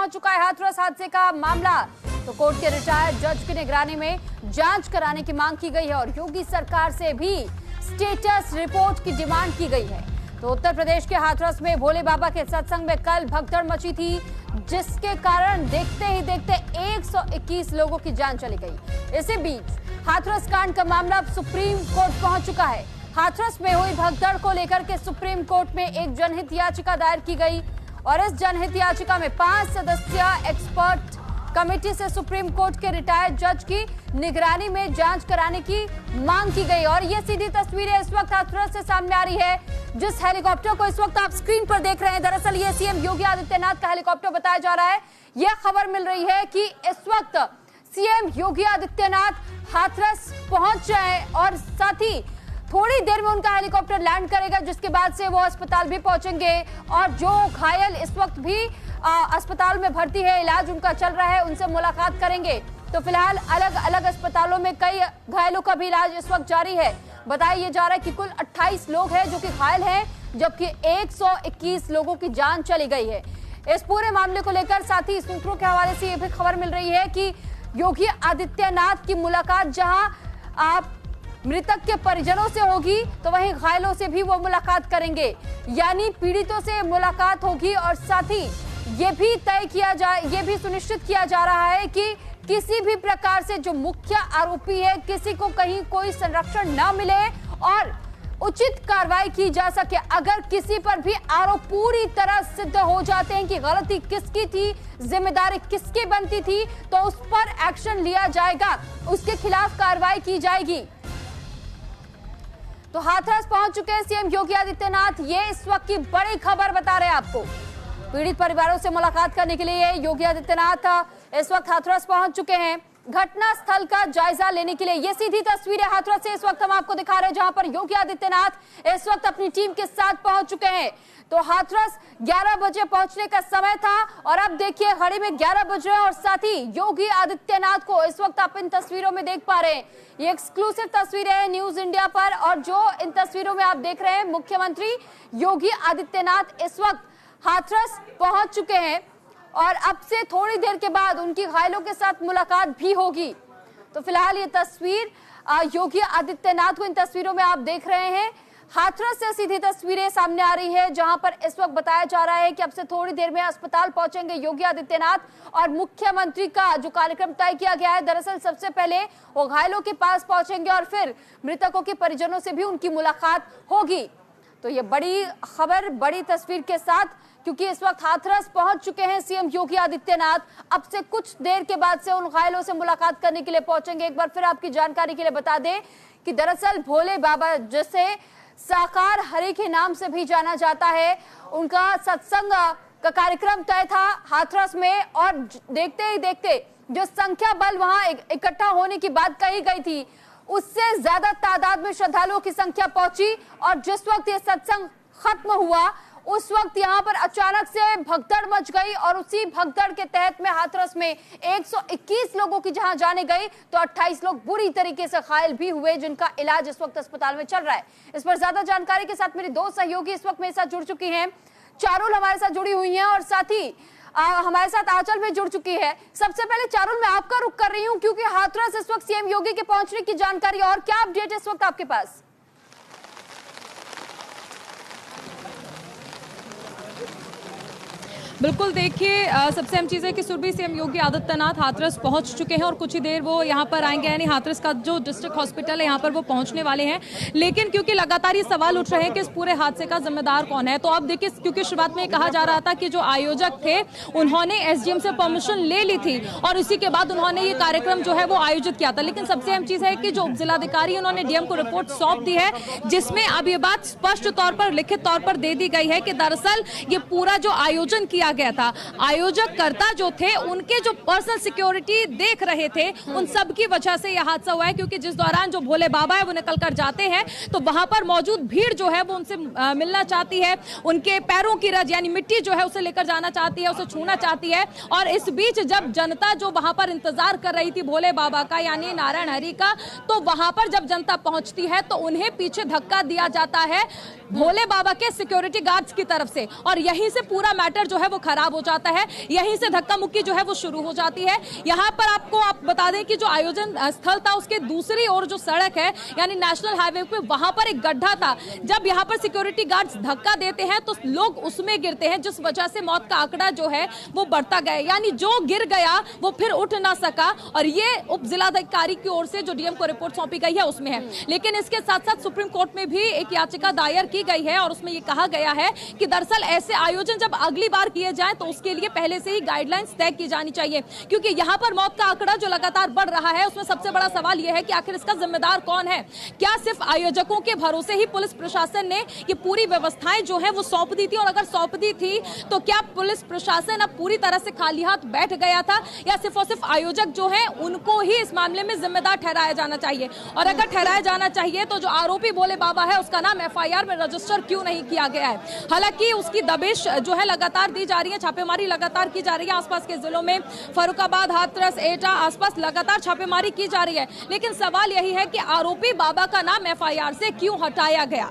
पहुंच चुका है हाथरस हादसे का मामला। तो कोर्ट के रिटायर्ड जज की निगरानी में जांच कराने की मांग की गई है और योगी सरकार से भी स्टेटस रिपोर्ट की डिमांड की गई है। तो उत्तर प्रदेश के हाथरस में भोले बाबा के सत्संग में कल भगदड़ मची थी, जिसके कारण देखते ही देखते 121 लोगों की जान चली गई। इसी बीच हाथरस कांड का मामला सुप्रीम कोर्ट पहुंच चुका है। हाथरस में हुई भगदड़ को लेकर के सुप्रीम कोर्ट में एक जनहित याचिका दायर की गई और इस जनहित याचिका में 5 सदस्यीय एक्सपर्ट कमेटी से सुप्रीम कोर्ट के रिटायर्ड जज की निगरानी में जांच कराने की मांग की गई। और ये सीधी तस्वीरें इस वक्त हाथरस से सामने आ रही है। जिस हेलीकॉप्टर को इस वक्त आप स्क्रीन पर देख रहे हैं, दरअसल ये सीएम योगी आदित्यनाथ का हेलीकॉप्टर बताया जा रहा है। यह खबर मिल रही है कि इस वक्त सीएम योगी आदित्यनाथ हाथरस पहुंच जाए और साथ ही थोड़ी देर में उनका हेलीकॉप्टर लैंड करेगा, जिसके बाद से वो अस्पताल भी पहुंचेंगे और जो घायल इस वक्त भी अस्पताल में भर्ती है, इलाज उनका चल रहा है, उनसे मुलाकात करेंगे। तो फिलहाल अलग अलग अस्पतालों में कई घायलों का भी इलाज इस वक्त जारी है। बताया जा रहा है कि कुल 28 लोग हैं जो कि घायल हैं, जबकि 121 लोगों की जान चली गई है। इस पूरे मामले को लेकर साथ ही सूत्रों के हवाले से यह भी खबर मिल रही है कि योगी आदित्यनाथ की मुलाकात जहां आप मृतक के परिजनों से होगी, तो वहीं घायलों से भी वो मुलाकात करेंगे, यानी पीड़ितों से मुलाकात होगी। और साथ ही ये भी सुनिश्चित किया जा रहा है कि किसी भी प्रकार से जो मुख्य आरोपी है, किसी को कहीं कोई संरक्षण न मिले और उचित कार्रवाई की जा सके। अगर किसी पर भी आरोप पूरी तरह सिद्ध हो जाते हैं कि गलती किसकी थी, जिम्मेदारी किसकी बनती थी, तो उस पर एक्शन लिया जाएगा, उसके खिलाफ कार्रवाई की जाएगी। तो हाथरस पहुंच चुके हैं सीएम योगी आदित्यनाथ। ये इस वक्त की बड़ी खबर बता रहे हैं आपको। पीड़ित परिवारों से मुलाकात करने के लिए योगी आदित्यनाथ इस वक्त हाथरस पहुंच चुके हैं, घटना स्थल का जायजा लेने के लिए। ये सीधी तस्वीरें हाथरस से इस वक्त हम आपको दिखा रहे हैं, जहां पर योगी आदित्यनाथ इस वक्त अपनी टीम के साथ पहुंच चुके हैं। तो हाथरस 11 बजे पहुंचने का समय था और अब देखिए घड़ी में 11 बज रहे हैं और साथ ही योगी आदित्यनाथ को इस वक्त आप इन तस्वीरों में देख पा रहे हैं। ये एक्सक्लूसिव तस्वीरें हैं न्यूज इंडिया पर और जो इन तस्वीरों में आप देख रहे हैं, मुख्यमंत्री योगी आदित्यनाथ इस वक्त हाथरस पहुंच चुके हैं और अब से थोड़ी देर के बाद उनकी घायलों के साथ मुलाकात भी होगी। तो फिलहाल ये तस्वीर योगी आदित्यनाथ को इन तस्वीरों में आप देख रहे हैं। हाथरस से सीधी तस्वीरें सामने आ रही है, जहां पर इस वक्त बताया जा रहा है कि अब से थोड़ी देर में अस्पताल पहुंचेंगे योगी आदित्यनाथ और मुख्यमंत्री का जो कार्यक्रम तय किया गया है, दरअसल सबसे पहले वो घायलों के पास पहुंचेंगे और फिर मृतकों के परिजनों से भी उनकी मुलाकात होगी। तो ये बड़ी खबर, बड़ी तस्वीर के साथ, क्योंकि इस वक्त हाथरस पहुंच चुके हैं सीएम योगी आदित्यनाथ। अब से कुछ देर के बाद से उन घायलों से मुलाकात करने के लिए पहुंचेंगे। एक बार फिर आपकी जानकारी के लिए बता दें कि दरअसल भोले बाबा, जिसे साकार हरि के नाम से भी जाना जाता है, उनका सत्संग का कार्यक्रम तय था हाथरस में और देखते ही देखते जो संख्या बल वहां इकट्ठा होने की बात कही गई थी, उससे ज्यादा तादाद में श्रद्धालुओं की संख्या पहुंची और जिस वक्त ये सत्संग खत्म हुआ उस वक्त यहाँ पर अचानक से भगदड़ मच गई और उसी भगदड़ के तहत में हाथरस में 121 लोगों की जहां जाने गई तो 28 लोग बुरी तरीके से घायल भी हुए, जिनका इलाज इस वक्त अस्पताल में चल रहा है। इस पर ज्यादा जानकारी के साथ मेरी दो सहयोगी इस वक्त मेरे साथ जुड़ चुकी हैं। चारुल हमारे साथ जुड़ी हुई हैं और साथ ही हमारे साथ आंचल में जुड़ चुकी है। सबसे पहले चारुल, मैं आपका रुख कर रही हूँ क्योंकि हाथरस इस वक्त सीएम योगी के पहुंचने की जानकारी और क्या अपडेट इस वक्त आपके पास? बिल्कुल, देखिए सबसे अहम चीज़ है कि सुरभि सीएम योगी आदित्यनाथ हाथरस पहुंच चुके हैं और कुछ ही देर वो यहां पर आएंगे, यानी हाथरस का जो डिस्ट्रिक्ट हॉस्पिटल है यहां पर वो पहुंचने वाले हैं। लेकिन क्योंकि लगातार ये सवाल उठ रहे हैं कि इस पूरे हादसे का जिम्मेदार कौन है, तो अब देखिए क्योंकि शुरुआत में कहा जा रहा था कि जो आयोजक थे उन्होंने एसडीएम से परमिशन ले ली थी और इसी के बाद उन्होंने ये कार्यक्रम जो है वो आयोजित किया था। लेकिन सबसे अहम चीज़ है कि जो जिलाधिकारी उन्होंने डीएम को रिपोर्ट सौंप दी है, जिसमें अब ये बात स्पष्ट तौर पर लिखित तौर पर दे दी गई है कि दरअसल ये पूरा जो आयोजन किया गया था, आयोजक कर्ता जो थे उनके जो पर्सनल सिक्योरिटी देख रहे थे, उन सब की वजह से यह हादसा हुआ है। क्योंकि जिस दौरान जो भोले बाबा है वो निकल कर जाते हैं तो वहां पर मौजूद भीड़ जो है वो उनसे मिलना चाहती है, उनके पैरों की रज यानी मिट्टी जो है उसे लेकर जाना चाहती है, उसे छूना चाहती है। और इस बीच जब जनता जो वहां पर इंतजार कर रही थी भोले बाबा का यानी नारायण हरि का, तो वहां पर जब जनता पहुंचती है तो उन्हें पीछे धक्का दिया जाता है भोले बाबा के सिक्योरिटी गार्ड्स की तरफ से और यहीं से पूरा मैटर जो है वो वो खराब हो जाता है। यहीं से धक्का मुक्की जो है वो शुरू हो जाती है। यहाँ पर आपको बता दें कि जो आयोजन स्थल था उसके दूसरी ओर जो सड़क है यानी नेशनल हाईवे पे, वहां पर एक गड्ढा था। जब यहाँ पर सिक्योरिटी गार्ड्स धक्का देते हैं तो लोग उसमें गिरते हैं, जिस वजह से मौत का आंकड़ा जो है वो बढ़ता गया, यानी जो गिर गया वो फिर उठ ना सका। और ये उप जिलाधिकारी की ओर से जो डीएम को रिपोर्ट सौंपी गई है उसमें है। लेकिन इसके साथ साथ सुप्रीम कोर्ट में भी एक याचिका दायर की गई है और उसमें ये कहा गया है कि दरअसल ऐसे आयोजन जब अगली बार किए जाए तो उसके लिए पहले से ही गाइडलाइंस तय की जानी चाहिए, क्योंकि यहाँ पर मौत का आंकड़ा जो लगातार बढ़ रहा है उसमें सबसे बड़ा सवाल यह है कि आखिर इसका जिम्मेदार कौन है। क्या सिर्फ आयोजकों के भरोसे ही पुलिस प्रशासन ने ये पूरी व्यवस्थाएं जो है वो सौंप दी थी, और अगर सौंप दी थी तो क्या पुलिस प्रशासन अब पूरी तरह से खाली हाथ बैठ गया था, या सिर्फ और सिर्फ आयोजक जो है उनको ही इस मामले में जिम्मेदार ठहराया जाना चाहिए? और अगर ठहराया जाना चाहिए तो जो आरोपी भोले बाबा है उसका नाम एफआईआर में रजिस्टर क्यों नहीं किया गया है? हालांकि उसकी दबिश जो है लगातार दी जा रही है, छापेमारी लगातार की जा रही है आसपास के जिलों में, फर्रुखाबाद, हाथरस, एटा आसपास लगातार छापेमारी की जा रही है। लेकिन सवाल यही है कि आरोपी बाबा का नाम एफआईआर से क्यों हटाया गया?